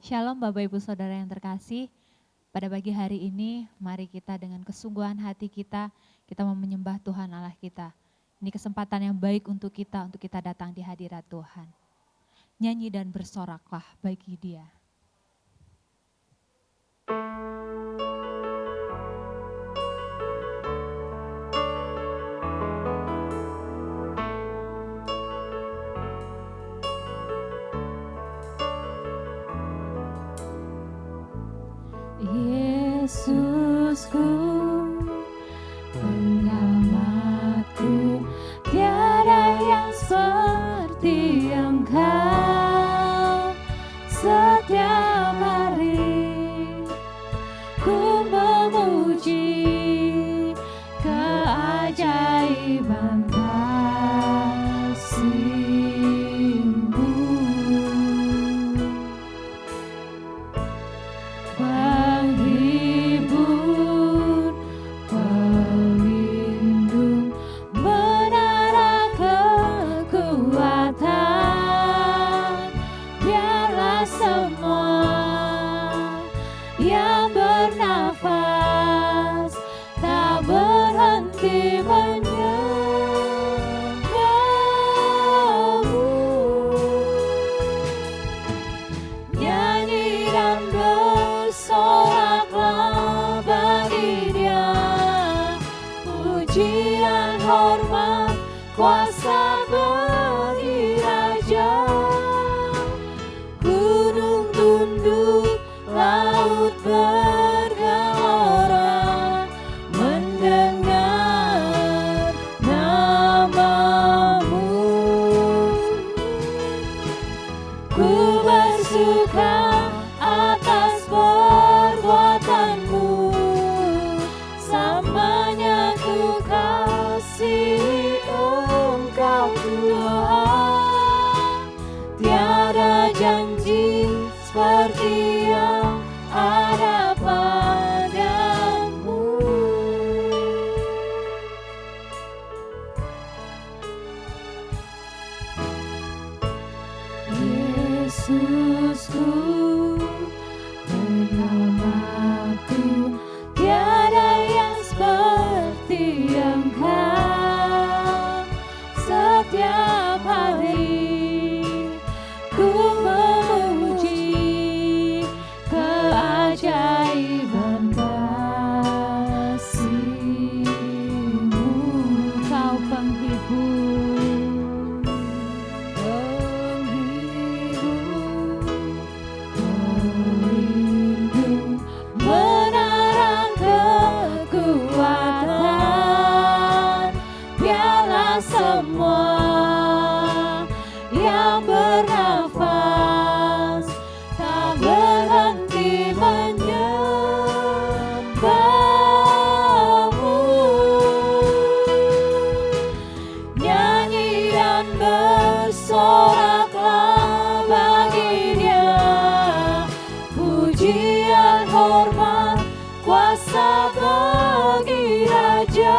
Shalom Bapak Ibu Saudara yang terkasih. Pada pagi hari ini mari kita dengan kesungguhan hati kita mau menyembah Tuhan Allah kita. Ini kesempatan yang baik untuk kita datang di hadirat Tuhan. Nyanyi dan bersoraklah bagi Dia. Yesusku, penyelamatku, tiada yang seperti Engkau. Setiap hari ku memuji keajaiban kasih-Mu. Penghibur, pelindung, menara kekuatan, biarlah semua yang bernafas tak berhenti menyembah-Mu. Nyanyi dan bersoraklah bagi Dia, pujian, hormat, kuasa bagi Raja. Gunung tunduk, laut bergelora, mendengar nama-Mu. Ku bersuka atas perbuatan-Mu, samanya ku kasih Engkau Tuhan. Tiada janji seperti yang ada padamu. Yesusku, penyelamatku, tiada yang seperti Engkau. Setiap hari ku memuji keajaiban kasih-Mu. Kau penghibur, pelindung, menara kekuatan, biarlah semua yang bernafas tak berhenti menyembah-Mu. Nyanyi dan bersoraklah bagi Dia, pujian, hormat, kuasa bagi Raja.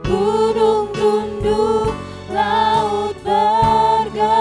Gunung tunduk, laut bergelora,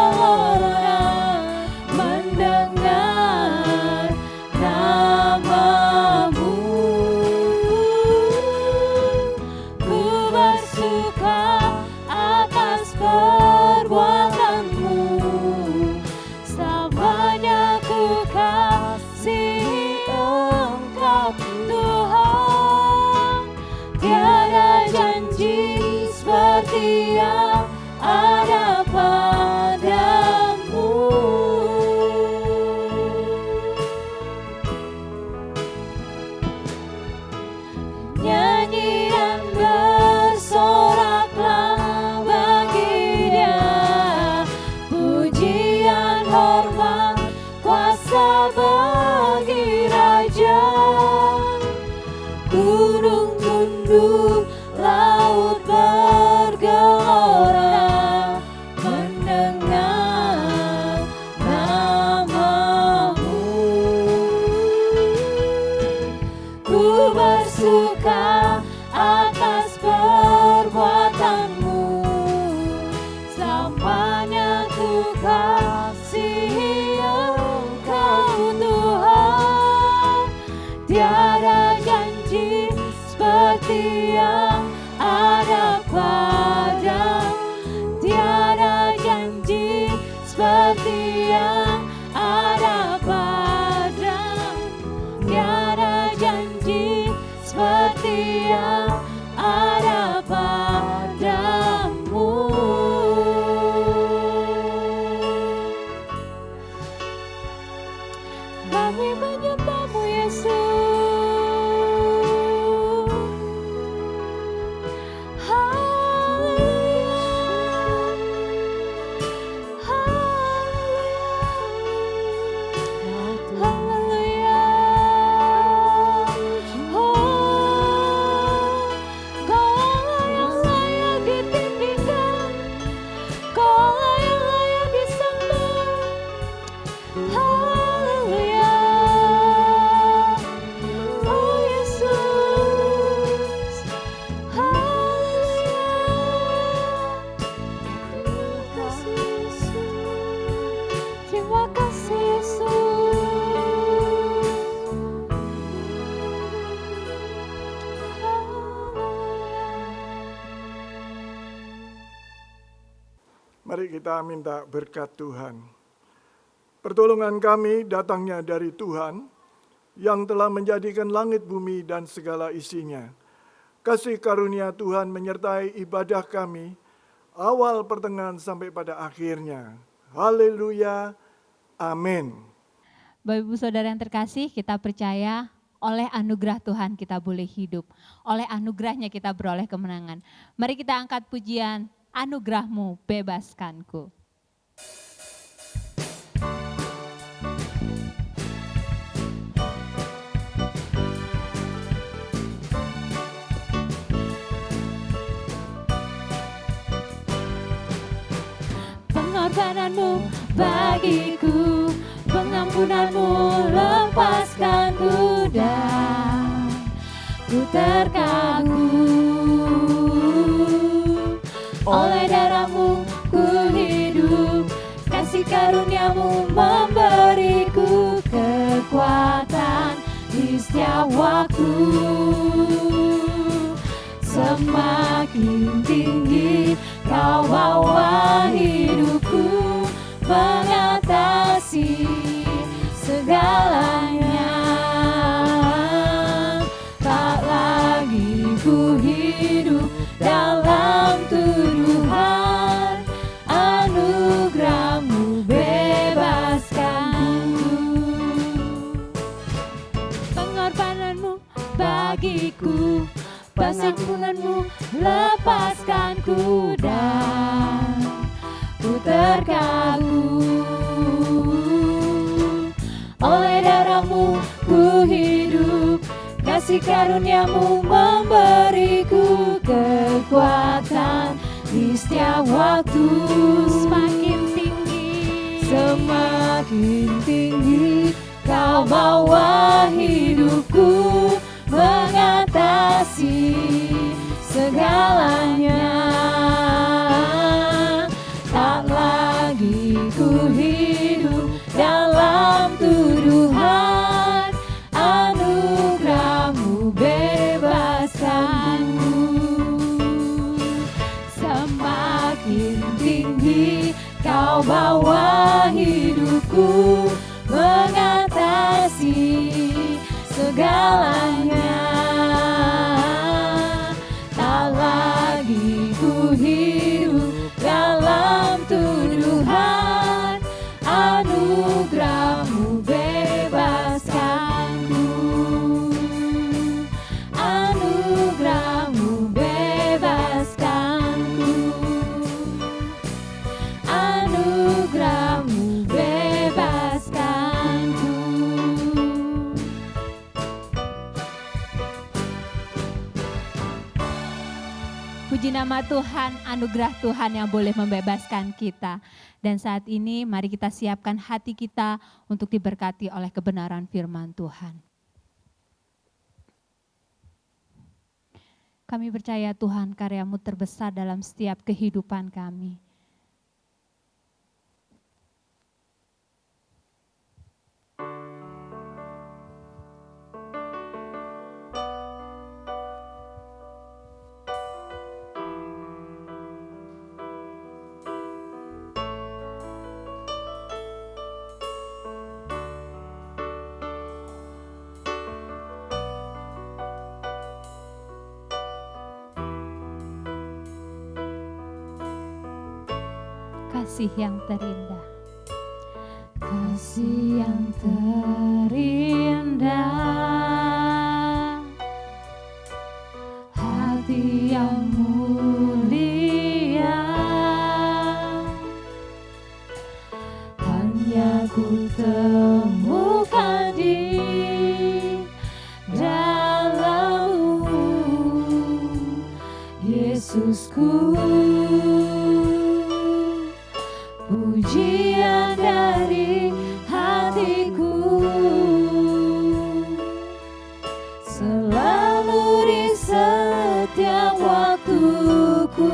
seperti yang ada padamu, tiada janji seperti yang ada padamu, tiada janji seperti yang ada padamu. Kami menyembahmu Yesus. Mari kita minta berkat Tuhan. Pertolongan kami datangnya dari Tuhan yang telah menjadikan langit, bumi, dan segala isinya. Kasih karunia Tuhan menyertai ibadah kami, awal, pertengahan, sampai pada akhirnya. Haleluya, amin. Bapak Ibu Saudara yang terkasih, kita percaya oleh anugerah Tuhan kita boleh hidup. Oleh anugerahnya kita beroleh kemenangan. Mari kita angkat pujian, anugerahmu bebaskanku. Pengorbananmu bagiku, pengampunanmu lepaskanku, dan ku terkagum. Oleh darahmu ku hidup, kasih karuniamu memberiku kekuatan di setiap waktu. Semakin tinggi kau bawa hidupku, mengatasi segalanya. Tak lagi ku hidup dalam tuduhan, anugerahmu bebaskanku. Pengorbananmu bagiku, pengampunanmu lepaskanku, dan ku terkagum. Oleh darahmu ku hidup, kasih karuniamu memberiku kekuatan di setiap waktu. Semakin tinggi kau bawa hidupku, mengatasi segalanya. Tak lagi ku hidup dalam tuduhan, anugerahmu bebaskanku. Semakin tinggi kau bawa hidupku, mengatasi segalanya. Tak lagi ku hidup dalam tuduhan, anugerahmu bebaskanku. Anugerahmu bebaskanku. Anugerahmu bebaskanku. Puji nama Tuhan, anugerah Tuhan yang boleh membebaskan kita. Dan saat ini mari kita siapkan hati kita untuk diberkati oleh kebenaran firman Tuhan. Kami percaya Tuhan, karya-Mu terbesar dalam setiap kehidupan kami. kasih yang terindah. Kasih yang terindah, hati yang mulia, hanya ku temukan di dalam-Mu, Yesusku. Pujian dari hatiku, selalu di setiap waktuku,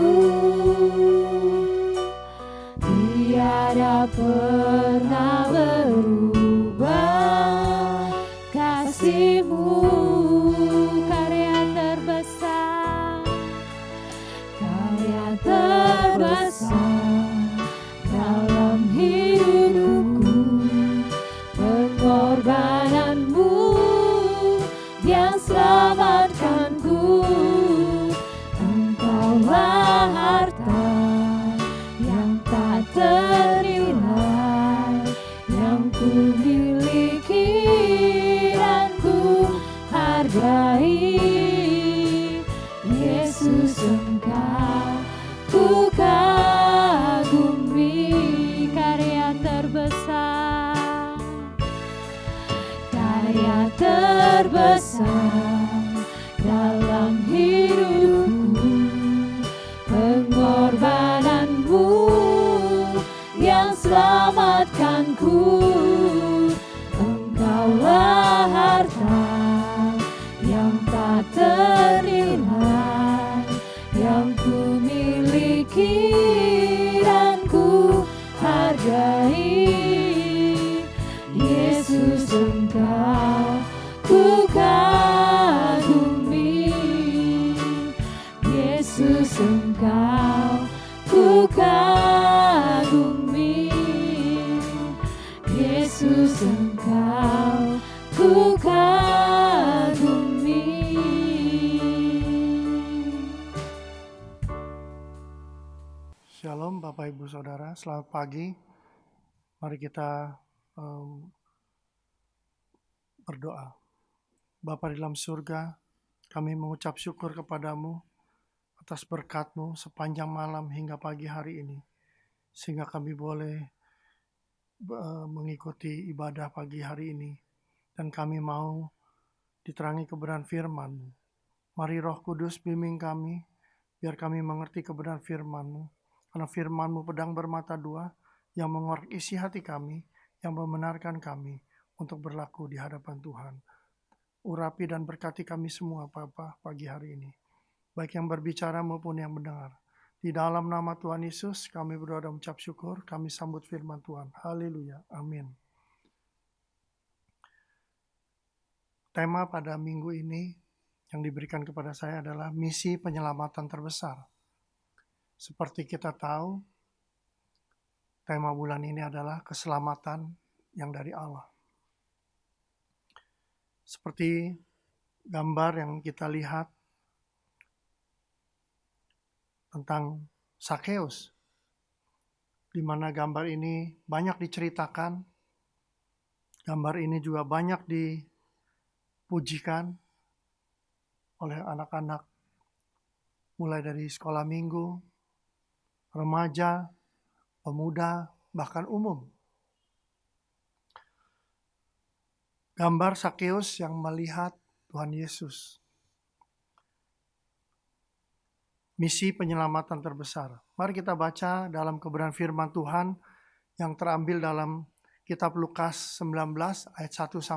tiada pernah berubah kasih-Mu. Karya terbesar dalam hidupku, pengorbananmu yang selamatkanku. Engkaulah harta yang tak ternilai, yang ku miliki dan ku hargai. Yesus, Engkau ku kagumi. Karya terbesar dalam hidupku, pengorbananmu yang selamatkanku. Engkaulah harta yang tak ternilai, yang ku miliki dan ku hargai. Yesus, Engkau ku kagumi. Yesus, Engkau ku kagumi. Yesus, Engkau ku kagumi. Shalom Bapak Ibu Saudara, selamat pagi. Mari kita berdoa. Bapa di dalam surga, kami mengucap syukur kepadamu atas berkat-Mu sepanjang malam hingga pagi hari ini, sehingga kami boleh mengikuti ibadah pagi hari ini, dan kami mau diterangi kebenaran firman-Mu. Mari Roh Kudus bimbing kami, biar kami mengerti kebenaran firman-Mu, karena firman-Mu pedang bermata dua, yang mengorek isi hati kami, yang membenarkan kami untuk berlaku di hadapan Tuhan. Urapi dan berkati kami semua Bapa pagi hari ini, baik yang berbicara maupun yang mendengar. Di dalam nama Tuhan Yesus kami berdoa dan mengucap syukur, kami sambut firman Tuhan. Haleluya, amin. Tema pada minggu ini yang diberikan kepada saya adalah misi penyelamatan terbesar. Seperti kita tahu, tema bulan ini adalah keselamatan yang dari Allah. Seperti gambar yang kita lihat tentang Sakeus, di mana gambar ini banyak diceritakan, gambar ini juga banyak dipujikan oleh anak-anak, mulai dari sekolah minggu, remaja, pemuda, bahkan umum. Gambar Sakeus yang melihat Tuhan Yesus. Misi penyelamatan terbesar. Mari kita baca dalam kebenaran firman Tuhan yang terambil dalam kitab Lukas 19 ayat 1-10.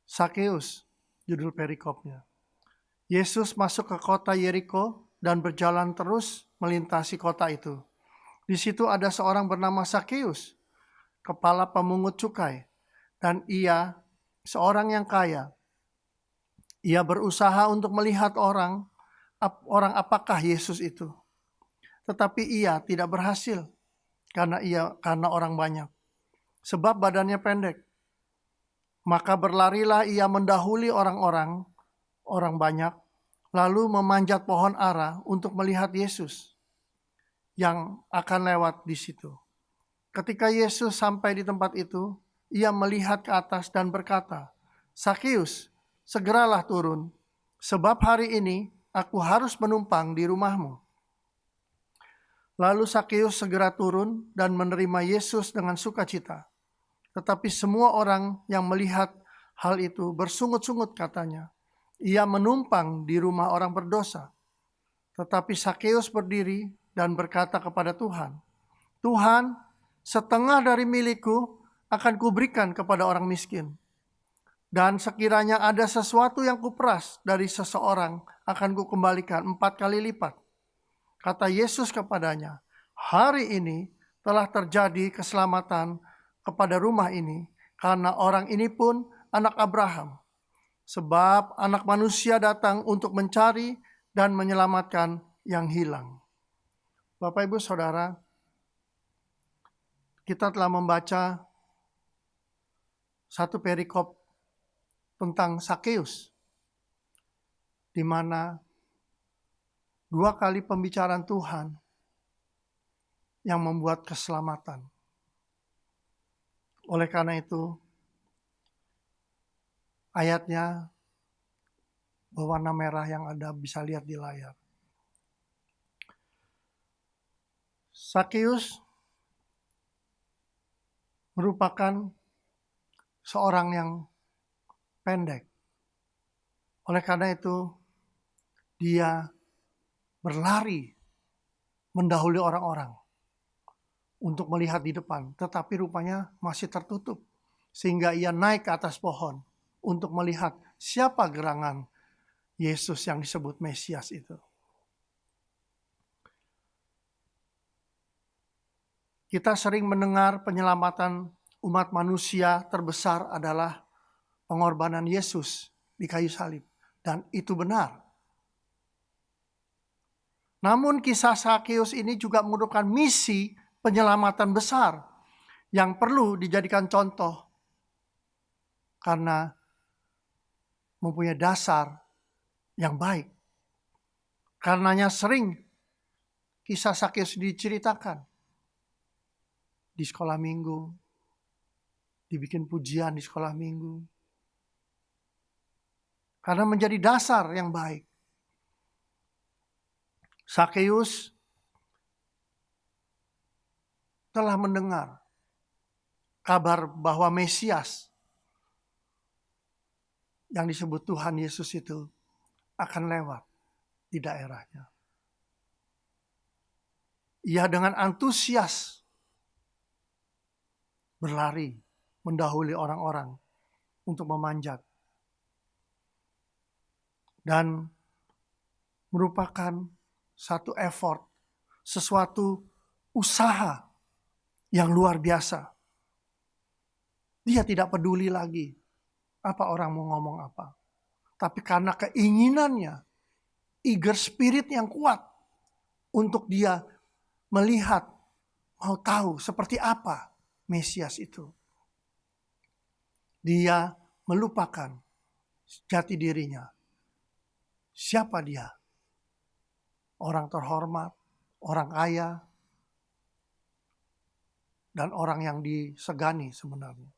Sakeus, judul perikopnya. Yesus masuk ke kota Yeriko dan berjalan terus melintasi kota itu. Di situ ada seorang bernama Sakeus, kepala pemungut cukai, dan ia seorang yang kaya. Ia berusaha untuk melihat orang apakah Yesus itu. Tetapi ia tidak berhasil karena orang banyak. Sebab badannya pendek. Maka berlarilah ia mendahului orang banyak, lalu memanjat pohon ara untuk melihat Yesus. yang akan lewat di situ. Ketika Yesus sampai di tempat itu, ia melihat ke atas dan berkata, "Sakeus, segeralah turun, sebab hari ini aku harus menumpang di rumahmu." Lalu Sakeus segera turun dan menerima Yesus dengan sukacita. Tetapi semua orang yang melihat hal itu bersungut-sungut katanya, "Ia menumpang di rumah orang berdosa." Tetapi Sakeus berdiri dan berkata kepada Tuhan, "Tuhan, setengah dari milikku akan kuberikan kepada orang miskin. Dan sekiranya ada sesuatu yang kuperas dari seseorang, akan kukembalikan 4 kali lipat." Kata Yesus kepadanya, "Hari ini telah terjadi keselamatan kepada rumah ini, karena orang ini pun anak Abraham. Sebab anak manusia datang untuk mencari dan menyelamatkan yang hilang." Bapak, Ibu, Saudara, kita telah membaca satu perikop tentang Sakeus, di mana 2 kali pembicaraan Tuhan yang membuat keselamatan. Oleh karena itu, ayatnya berwarna merah yang Anda bisa lihat di layar. Sakeus merupakan seorang yang pendek. Oleh karena itu, dia berlari mendahului orang-orang untuk melihat di depan, tetapi rupanya masih tertutup. Sehingga ia naik ke atas pohon untuk melihat siapa gerangan Yesus yang disebut Mesias itu. Kita sering mendengar penyelamatan umat manusia terbesar adalah pengorbanan Yesus di kayu salib. Dan itu benar. Namun kisah Sakeus ini juga merupakan misi penyelamatan besar yang perlu dijadikan contoh. Karena mempunyai dasar yang baik. Karenanya sering kisah Sakeus diceritakan. Di sekolah minggu, dibikin pujian di sekolah minggu. Karena menjadi dasar yang baik. Sakeus telah mendengar kabar bahwa Mesias yang disebut Tuhan Yesus itu akan lewat di daerahnya. Ia dengan antusias berlari mendahului orang-orang untuk memanjat. Dan merupakan satu effort, sesuatu usaha yang luar biasa. Dia tidak peduli lagi apa orang mau ngomong apa. Tapi karena keinginannya, eager spirit yang kuat untuk dia melihat, mau tahu seperti apa Mesias itu. Dia melupakan jati dirinya. Siapa dia? Orang terhormat, orang kaya, dan orang yang disegani sebenarnya.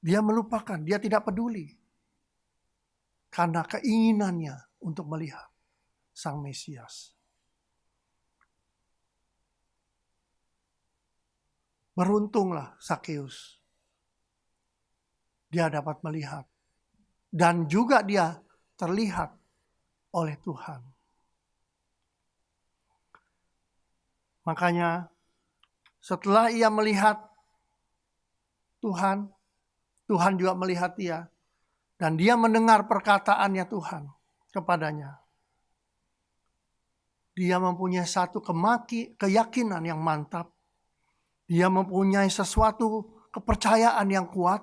Dia melupakan, dia tidak peduli. Karena keinginannya untuk melihat Sang Mesias. Beruntunglah Sakeus. Dia dapat melihat. Dan juga dia terlihat oleh Tuhan. Makanya setelah ia melihat Tuhan, Tuhan juga melihat dia. Dan dia mendengar perkataannya Tuhan kepadanya. Dia mempunyai satu keyakinan yang mantap. Dia mempunyai sesuatu kepercayaan yang kuat.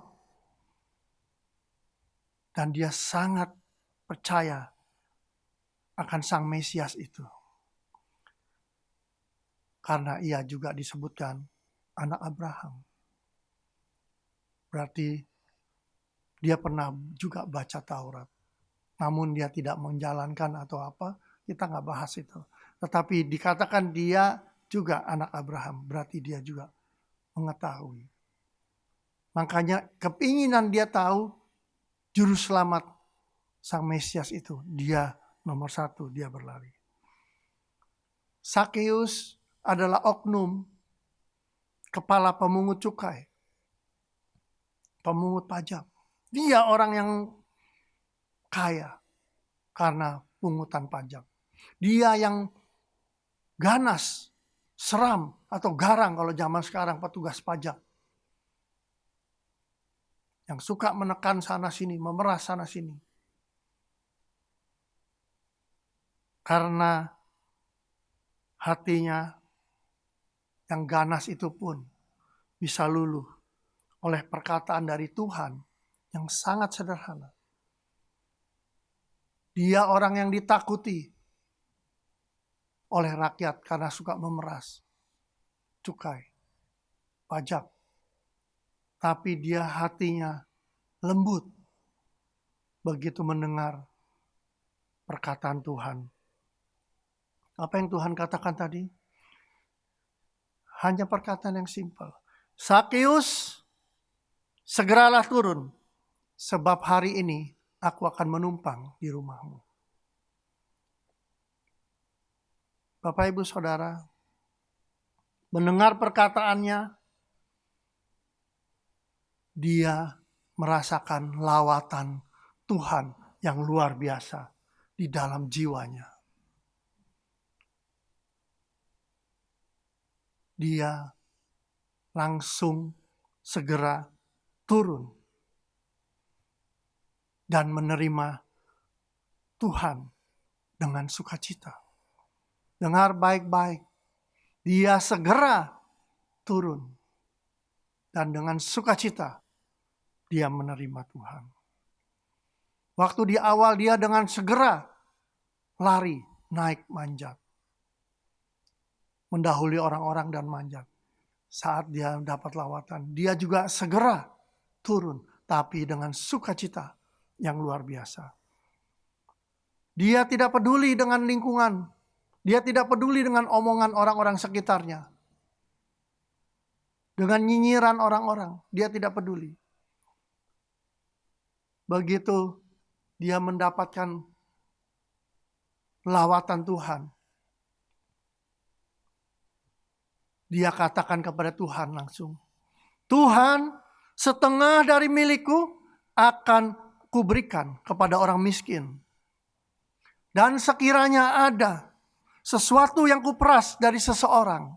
Dan dia sangat percaya akan Sang Mesias itu. Karena ia juga disebutkan anak Abraham. Berarti dia pernah juga baca Taurat. Namun dia tidak menjalankan atau apa, kita nggak bahas itu. Tetapi dikatakan dia juga anak Abraham, berarti dia juga mengetahui. Makanya keinginan dia tahu juru selamat Sang Mesias itu, dia nomor satu, dia berlari. Sakeus adalah oknum kepala pemungut cukai, pemungut pajak. Dia orang yang kaya karena pungutan pajak. Dia yang ganas, seram atau garang kalau zaman sekarang petugas pajak. Yang suka menekan sana sini, memeras sana sini. Karena hatinya yang ganas itu pun bisa luluh oleh perkataan dari Tuhan yang sangat sederhana. Dia orang yang ditakuti oleh rakyat karena suka memeras cukai, pajak. Tapi dia hatinya lembut begitu mendengar perkataan Tuhan. Apa yang Tuhan katakan tadi? Hanya perkataan yang simpel. Sakeus, segeralah turun, sebab hari ini aku akan menumpang di rumahmu. Bapak, Ibu, Saudara, mendengar perkataannya, dia merasakan lawatan Tuhan yang luar biasa di dalam jiwanya. Dia langsung segera turun dan menerima Tuhan dengan sukacita. Dengar baik-baik, dia segera turun dan dengan sukacita dia menerima Tuhan. Waktu di awal dia dengan segera lari, naik, manjat. Mendahului orang-orang dan manjat. Saat dia dapat lawatan, dia juga segera turun, tapi dengan sukacita yang luar biasa. Dia tidak peduli dengan lingkungan. Dia tidak peduli dengan omongan orang-orang sekitarnya. Dengan nyinyiran orang-orang, dia tidak peduli. Begitu dia mendapatkan lawatan Tuhan, dia katakan kepada Tuhan langsung, Tuhan, setengah dari milikku akan kuberikan kepada orang miskin. Dan sekiranya ada sesuatu yang kuperas dari seseorang,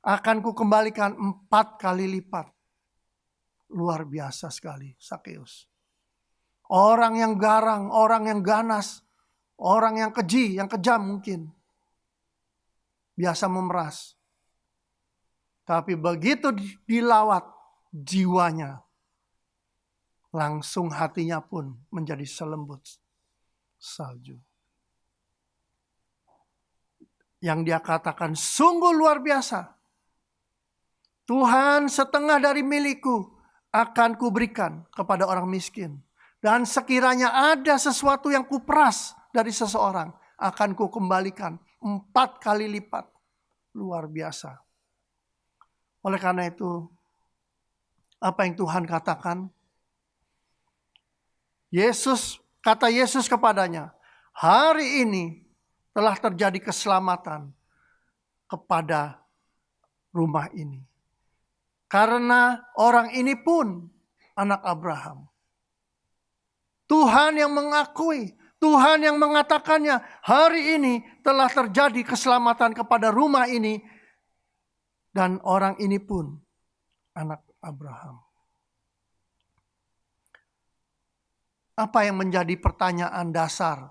akan kukembalikan 4 kali lipat. Luar biasa sekali Sakeus. Orang yang garang, orang yang ganas, orang yang keji, yang kejam mungkin. Biasa memeras. Tapi begitu dilawat jiwanya, langsung hatinya pun menjadi selembut salju. Yang dia katakan sungguh luar biasa. Tuhan, setengah dari milikku akan kuberikan kepada orang miskin. Dan sekiranya ada sesuatu yang kuperas dari seseorang, akan kukembalikan 4 kali lipat. Luar biasa. Oleh karena itu, apa yang Tuhan katakan? Kata Yesus kepadanya, hari ini telah terjadi keselamatan kepada rumah ini. Karena orang ini pun anak Abraham. Tuhan yang mengakui, Tuhan yang mengatakannya, hari ini telah terjadi keselamatan kepada rumah ini. Dan orang ini pun anak Abraham. Apa yang menjadi pertanyaan dasar?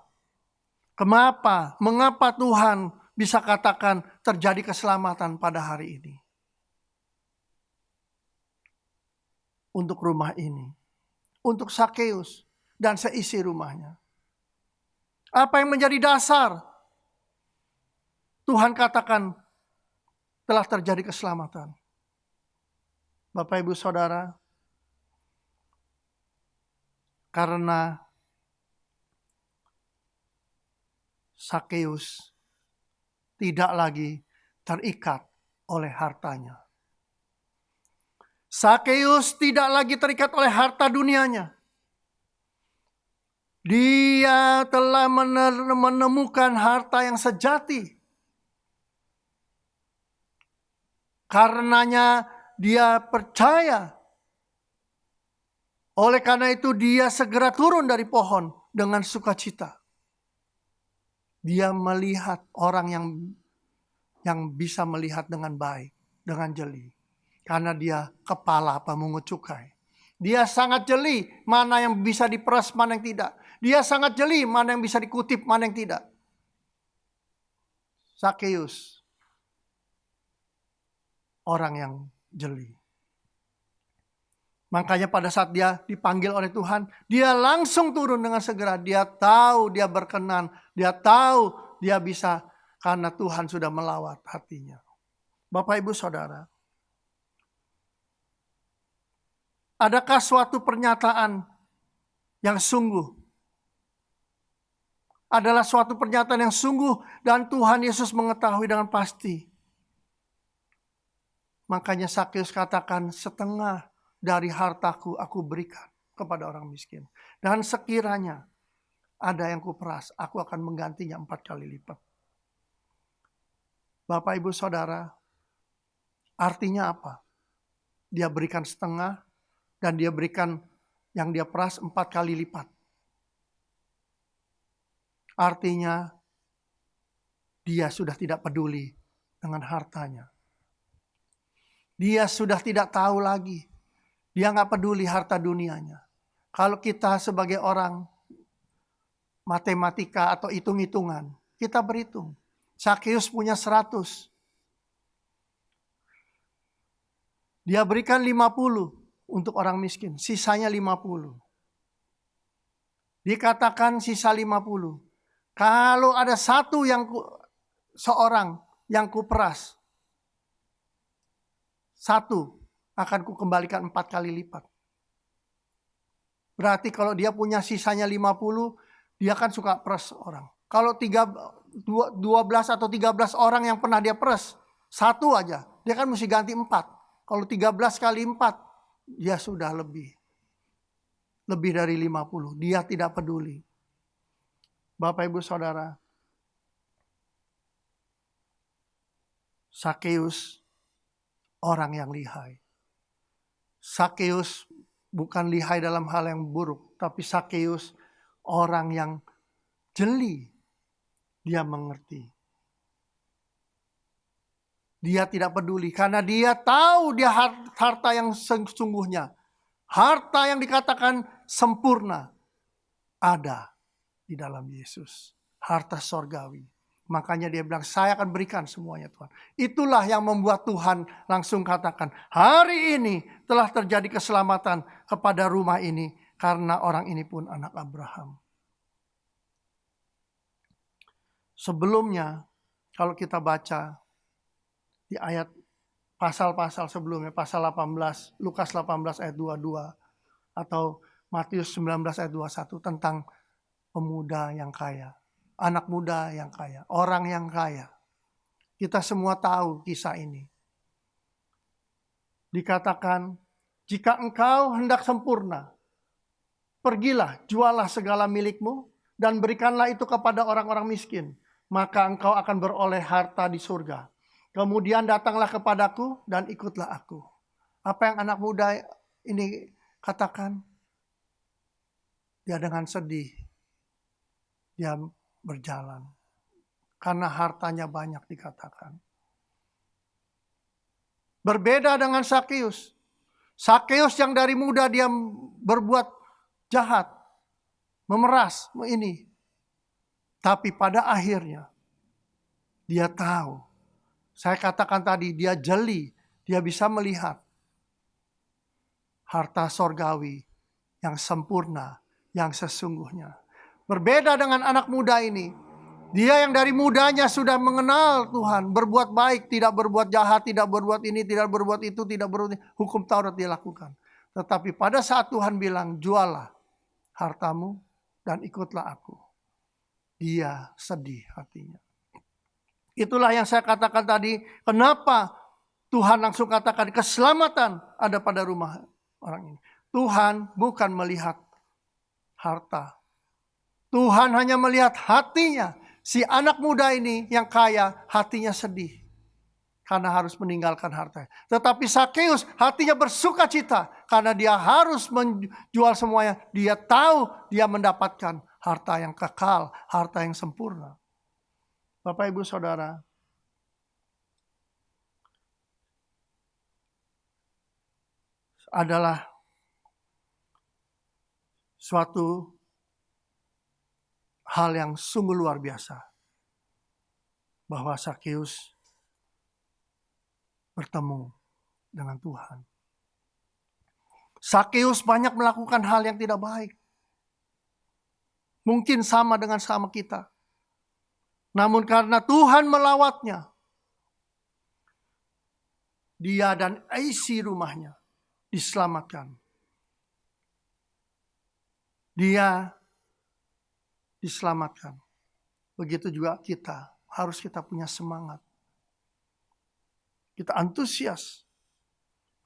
Mengapa Tuhan bisa katakan terjadi keselamatan pada hari ini? Untuk rumah ini. Untuk Sakeus dan seisi rumahnya. Apa yang menjadi dasar? Tuhan katakan telah terjadi keselamatan. Bapak, Ibu, Saudara, karena Sakeus tidak lagi terikat oleh hartanya. Sakeus tidak lagi terikat oleh harta dunianya. Dia telah menemukan harta yang sejati. Karenanya dia percaya. Oleh karena itu dia segera turun dari pohon dengan sukacita. Dia melihat orang yang bisa melihat dengan baik, dengan jeli. Karena dia kepala pemungut cukai. Dia sangat jeli mana yang bisa diperas, mana yang tidak. Dia sangat jeli mana yang bisa dikutip, mana yang tidak. Sakeus, orang yang jeli. Makanya pada saat dia dipanggil oleh Tuhan, dia langsung turun dengan segera. Dia tahu dia berkenan, dia tahu dia bisa karena Tuhan sudah melawat hatinya. Bapak Ibu Saudara, adakah suatu pernyataan yang sungguh? Adalah suatu pernyataan yang sungguh dan Tuhan Yesus mengetahui dengan pasti. Makanya Sakeus katakan, setengah dari hartaku aku berikan kepada orang miskin. Dan sekiranya ada yang kuperas, aku akan menggantinya 4 kali lipat. Bapak Ibu Saudara, artinya apa? Dia berikan setengah dan dia berikan yang dia peras 4 kali lipat. Artinya dia sudah tidak peduli dengan hartanya. Dia sudah tidak tahu lagi. Dia nggak peduli harta dunianya. Kalau kita sebagai orang matematika atau hitung-hitungan, kita berhitung. Sakeus punya 100. Dia berikan 50 untuk orang miskin. Sisanya 50. Dikatakan sisa 50. Kalau ada seorang yang kuperas, 1 akan kukembalikan 4 kali lipat. Berarti kalau dia punya sisanya 50, dia kan suka peras orang. Kalau 12 atau 13 orang yang pernah dia peras, 1 aja, dia kan mesti ganti 4. Kalau 13 kali 4, dia sudah lebih dari 50. Dia tidak peduli. Bapak Ibu Saudara, Sakeus orang yang lihai. Sakeus bukan lihai dalam hal yang buruk, tapi Sakeus orang yang jeli. Dia mengerti. Dia tidak peduli karena dia tahu dia harta yang sesungguhnya. Harta yang dikatakan sempurna ada di dalam Yesus. Harta sorgawi. Makanya dia bilang, saya akan berikan semuanya Tuhan. Itulah yang membuat Tuhan langsung katakan, hari ini telah terjadi keselamatan kepada rumah ini. Karena orang ini pun anak Abraham. Sebelumnya, kalau kita baca di ayat pasal-pasal sebelumnya, pasal 18, Lukas 18 ayat 22, atau Matius 19 ayat 21 tentang pemuda yang kaya, anak muda yang kaya, orang yang kaya. Kita semua tahu kisah ini. Dikatakan, jika engkau hendak sempurna, pergilah, jualah segala milikmu, dan berikanlah itu kepada orang-orang miskin. Maka engkau akan beroleh harta di surga. Kemudian datanglah kepadaku dan ikutlah aku. Apa yang anak muda ini katakan? Dia dengan sedih. Dia berjalan. Karena hartanya banyak dikatakan. Berbeda dengan Sakeus. Sakeus yang dari muda dia berbuat jahat. Memeras ini. Tapi pada akhirnya. Dia tahu. Saya katakan tadi dia jeli. Dia bisa melihat. Harta sorgawi yang sempurna. Yang sesungguhnya. Berbeda dengan anak muda ini. Dia yang dari mudanya sudah mengenal Tuhan. Berbuat baik, tidak berbuat jahat, tidak berbuat ini, tidak berbuat itu, tidak berbuat ini. Hukum Taurat dia lakukan. Tetapi pada saat Tuhan bilang, jualah hartamu dan ikutlah aku. Dia sedih hatinya. Itulah yang saya katakan tadi, kenapa Tuhan langsung katakan keselamatan ada pada rumah orang ini. Tuhan bukan melihat harta. Tuhan hanya melihat hatinya. Si anak muda ini yang kaya, hatinya sedih karena harus meninggalkan harta. Tetapi Sakeus hatinya bersuka cita karena dia harus menjual semuanya. Dia tahu dia mendapatkan harta yang kekal, harta yang sempurna. Bapak, Ibu, Saudara, adalah suatu hal yang sungguh luar biasa bahwa Sakeus bertemu dengan Tuhan. Sakeus banyak melakukan hal yang tidak baik. Mungkin sama dengan kita. Namun karena Tuhan melawatnya, dia dan isi rumahnya diselamatkan. Dia diselamatkan. Begitu juga kita, harus kita punya semangat. Kita antusias.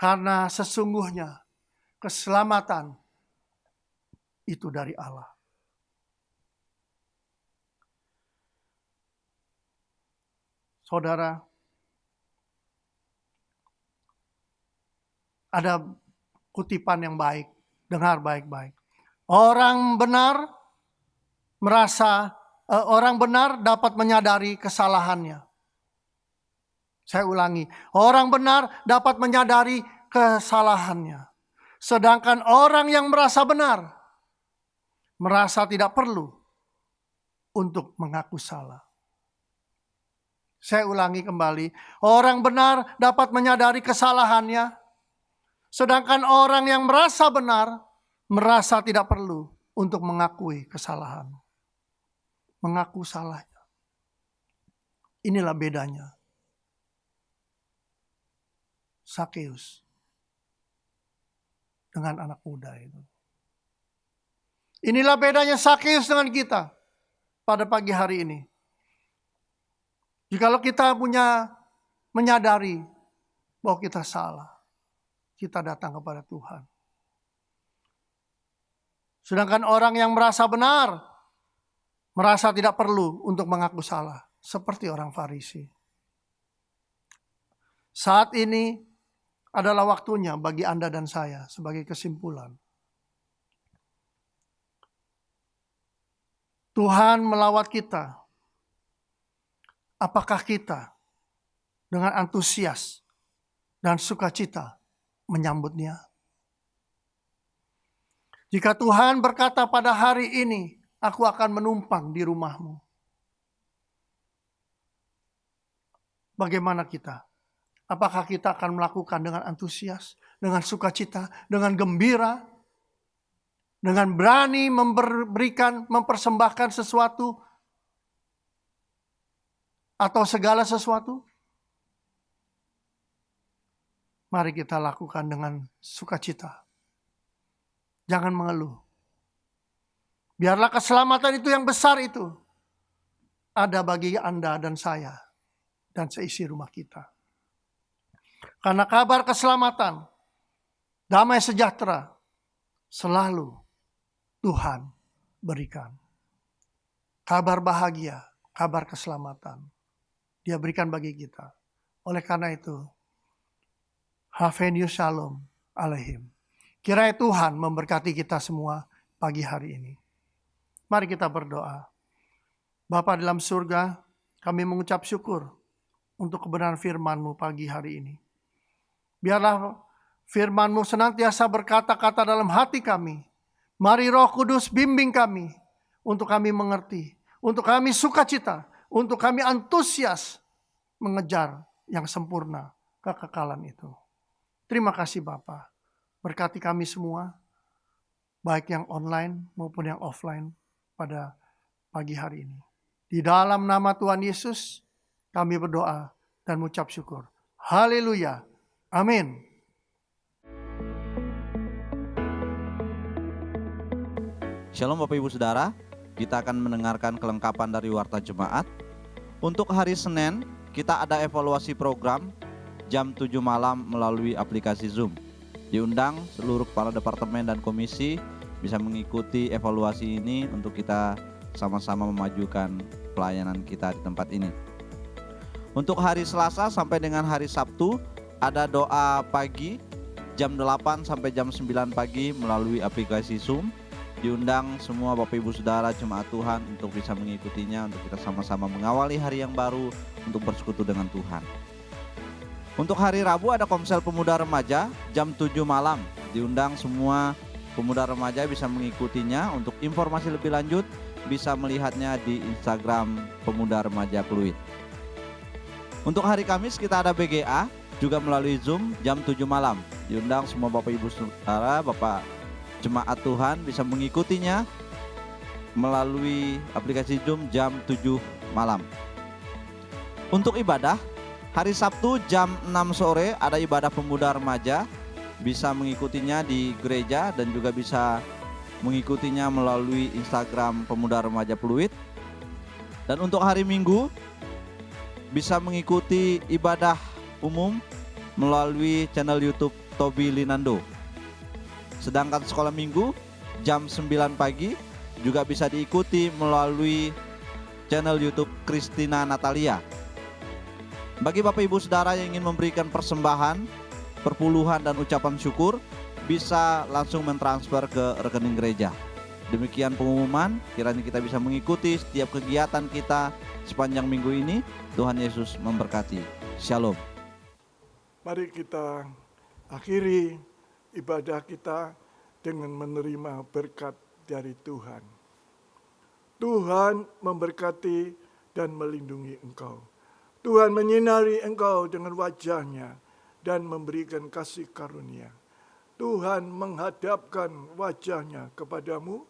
Karena sesungguhnya keselamatan itu dari Allah. Saudara, ada kutipan yang baik, dengar baik-baik. Orang benar dapat menyadari kesalahannya. Saya ulangi, orang benar dapat menyadari kesalahannya. Sedangkan orang yang merasa benar, merasa tidak perlu untuk mengaku salah. Saya ulangi kembali, orang benar dapat menyadari kesalahannya, sedangkan orang yang merasa benar, merasa tidak perlu untuk mengakui kesalahan. Mengaku salahnya. Inilah bedanya. Sakeus dengan anak muda itu. Inilah bedanya Sakeus dengan kita pada pagi hari ini. Jikalau kita menyadari bahwa kita salah, kita datang kepada Tuhan. Sedangkan orang yang merasa benar, merasa tidak perlu untuk mengaku salah, seperti orang Farisi. Saat ini adalah waktunya bagi Anda dan saya sebagai kesimpulan. Tuhan melawat kita. Apakah kita dengan antusias dan sukacita menyambutnya? Jika Tuhan berkata pada hari ini, aku akan menumpang di rumahmu. Bagaimana kita? Apakah kita akan melakukan dengan antusias, dengan sukacita, dengan gembira, dengan berani mempersembahkan sesuatu atau segala sesuatu? Mari kita lakukan dengan sukacita. Jangan mengeluh. Biarlah keselamatan itu yang besar itu ada bagi Anda dan saya dan seisi rumah kita. Karena kabar keselamatan, damai sejahtera selalu Tuhan berikan. Kabar bahagia, kabar keselamatan Dia berikan bagi kita. Oleh karena itu, Havenu Shalom Aleihim. Kiranya Tuhan memberkati kita semua pagi hari ini. Mari kita berdoa. Bapa dalam surga, kami mengucap syukur untuk kebenaran firman-Mu pagi hari ini. Biarlah firman-Mu senantiasa berkata-kata dalam hati kami. Mari Roh Kudus bimbing kami untuk kami mengerti, untuk kami sukacita, untuk kami antusias mengejar yang sempurna kekekalan itu. Terima kasih Bapa. Berkati kami semua, baik yang online maupun yang offline pada pagi hari ini. Di dalam nama Tuhan Yesus, kami berdoa dan mengucap syukur. Haleluya. Amin. Shalom Bapak Ibu Saudara, kita akan mendengarkan kelengkapan dari Warta Jemaat. Untuk hari Senin, kita ada evaluasi program jam 7 malam melalui aplikasi Zoom. Diundang seluruh kepala departemen dan komisi bisa mengikuti evaluasi ini untuk kita sama-sama memajukan pelayanan kita di tempat ini. Untuk hari Selasa sampai dengan hari Sabtu, ada doa pagi jam 8 sampai jam 9 pagi melalui aplikasi Zoom. Diundang semua Bapak Ibu Saudara jemaat Tuhan untuk bisa mengikutinya, untuk kita sama-sama mengawali hari yang baru untuk bersekutu dengan Tuhan. Untuk hari Rabu ada Komsel Pemuda Remaja jam 7 malam. Diundang semua pemuda remaja bisa mengikutinya. Untuk informasi lebih lanjut bisa melihatnya di Instagram Pemuda Remaja Pluit. Untuk hari Kamis kita ada BGA juga melalui Zoom jam 7 malam. Diundang semua Bapak Ibu Saudara, Bapak jemaat Tuhan bisa mengikutinya melalui aplikasi Zoom jam 7 malam. Untuk ibadah, hari Sabtu jam 6 sore ada ibadah pemuda remaja. Bisa mengikutinya di gereja dan juga bisa mengikutinya melalui Instagram Pemuda Remaja Pluit. Dan untuk hari Minggu bisa mengikuti ibadah umum melalui channel YouTube Tobi Linando. Sedangkan sekolah minggu jam 9 pagi juga bisa diikuti melalui channel YouTube Christina Natalia. Bagi Bapak Ibu Saudara yang ingin memberikan persembahan, perpuluhan dan ucapan syukur, bisa langsung mentransfer ke rekening gereja. Demikian pengumuman, kiranya kita bisa mengikuti setiap kegiatan kita sepanjang minggu ini. Tuhan Yesus memberkati. Shalom. Mari kita akhiri ibadah kita dengan menerima berkat dari Tuhan. Tuhan memberkati dan melindungi engkau. Tuhan menyinari engkau dengan wajah-Nya dan memberikan kasih karunia. Tuhan menghadapkan wajah-Nya kepadamu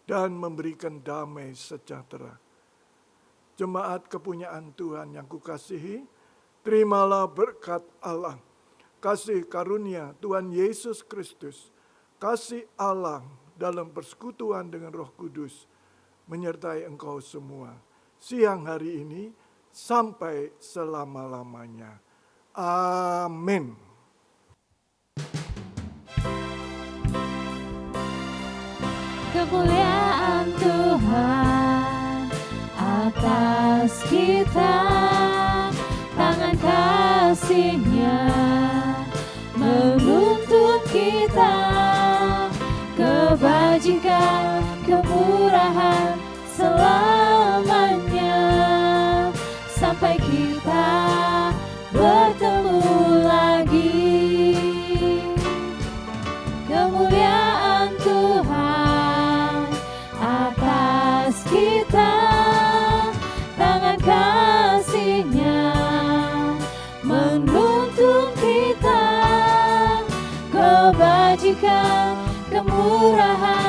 dan memberikan damai sejahtera. Jemaat kepunyaan Tuhan yang kukasihi, terimalah berkat Allah, kasih karunia Tuhan Yesus Kristus, kasih Allah dalam persekutuan dengan Roh Kudus menyertai engkau semua siang hari ini sampai selama-lamanya. Amin. Kemuliaan Tuhan atas kita, tangan kasih-Nya menuntun kita, kebajikan, kemurahan selamanya, sampai kita bertemu lagi. Kemuliaan Tuhan atas kita, tangan kasih-Nya menuntun kita, kebajikan, kemurahan